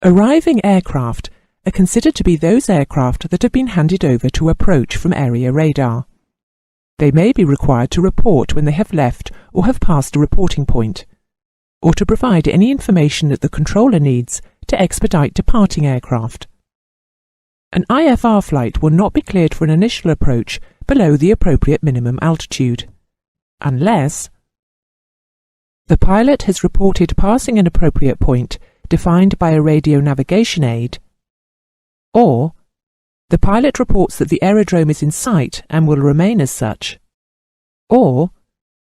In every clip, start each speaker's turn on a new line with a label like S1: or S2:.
S1: Arriving aircraft are considered to be those aircraft that have been handed over to approach from area radar. They may be required to report when they have left or have passed a reporting point, or to provide any information that the controller needs to expedite departing aircraft. An IFR flight will not be cleared for an initial approach below the appropriate minimum altitude, unless the pilot has reported passing an appropriate point defined by a radio navigation aid, or the pilot reports that the aerodrome is in sight and will remain as such, or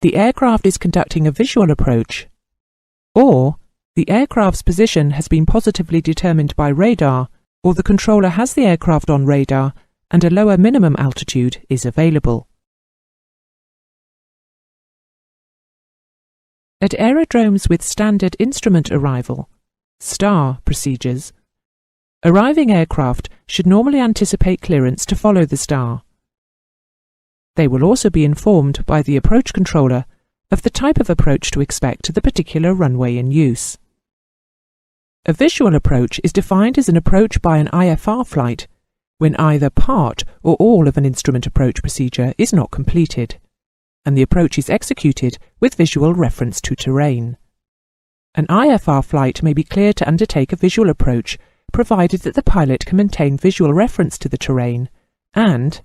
S1: the aircraft is conducting a visual approach, or the aircraft's position has been positively determined by radar, or the controller has the aircraft on radar and a lower minimum altitude is available. At aerodromes with standard instrument arrival, STAR procedures, arriving aircraft should normally anticipate clearance to follow the STAR. They will also be informed by the approach controller of the type of approach to expect to the particular runway in use. A visual approach is defined as an approach by an IFR flight when either part or all of an instrument approach procedure is not completed, and the approach is executed with visual reference to terrain. An IFR flight may be cleared to undertake a visual approach provided that the pilot can maintain visual reference to the terrain and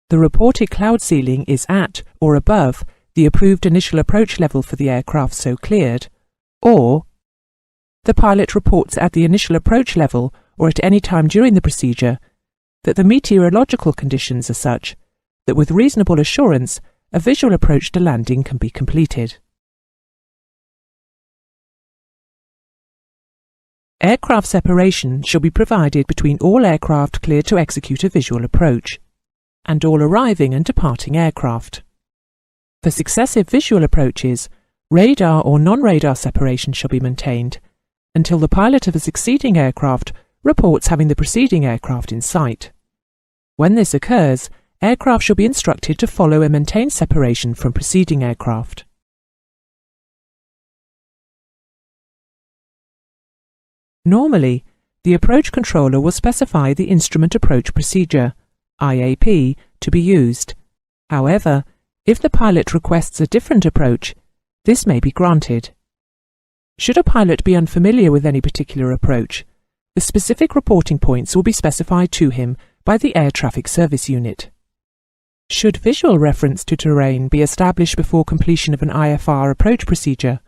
S1: the reported cloud ceiling is at or above the approved initial approach level for the aircraft so cleared, or the pilot reports at the initial approach level or at any time during the procedure that the meteorological conditions are such that with reasonable assurance a visual approach to landing can be completed. Aircraft separation shall be provided between all aircraft cleared to execute a visual approach, and all arriving and departing aircraft. For successive visual approaches, radar or non-radar separation shall be maintained until the pilot of a succeeding aircraft reports having the preceding aircraft in sight. When this occurs, aircraft shall be instructed to follow and maintain separation from preceding aircraft. Normally, the approach controller will specify the instrument approach procedure, IAP, to be used. However, if the pilot requests a different approach, this may be granted. Should a pilot be unfamiliar with any particular approach, the specific reporting points will be specified to him by the Air Traffic Service Unit. Should visual reference to terrain be established before completion of an IFR approach procedure,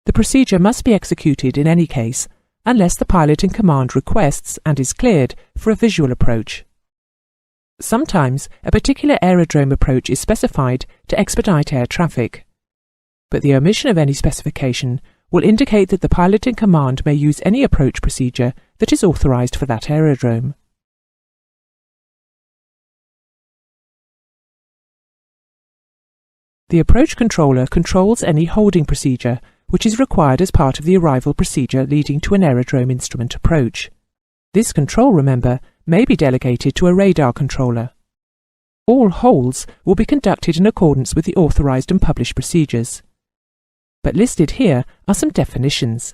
S1: the procedure must be executed in any case unless the pilot in command requests and is cleared for a visual approach. Sometimes a particular aerodrome approach is specified to expedite air traffic, but the omission of any specification will indicate that the pilot in command may use any approach procedure that is authorized for that aerodrome. The approach controller controls any holding procedure which is required as part of the arrival procedure leading to an aerodrome instrument approach. This control, remember, may be delegated to a radar controller. All holds will be conducted in accordance with the authorized and published procedures. But listed here are some definitions.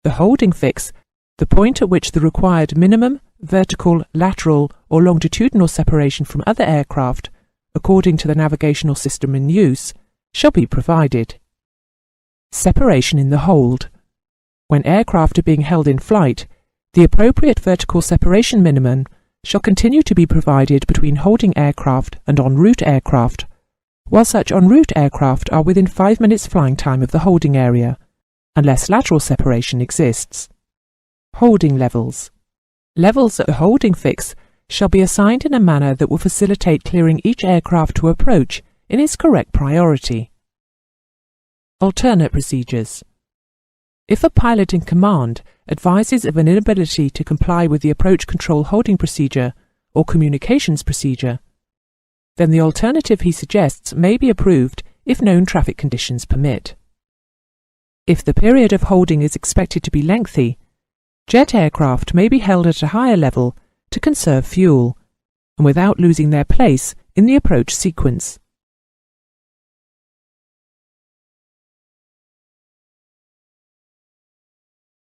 S1: The holding fix, the point at which the required minimum, vertical, lateral, or longitudinal separation from other aircraft, according to the navigational system in use, shall be provided. Separation in the hold. When aircraft are being held in flight, the appropriate vertical separation minimum shall continue to be provided between holding aircraft and en route aircraft, while such en route aircraft are within 5 minutes flying time of the holding area, unless lateral separation exists. Holding levels. Levels at the holding fix shall be assigned in a manner that will facilitate clearing each aircraft to approach in its correct priority. Alternate procedures. If a pilot in command advises of an inability to comply with the approach control holding procedure or communications procedure, then the alternative he suggests may be approved if known traffic conditions permit. If the period of holding is expected to be lengthy, jet aircraft may be held at a higher level to conserve fuel and without losing their place in the approach sequence.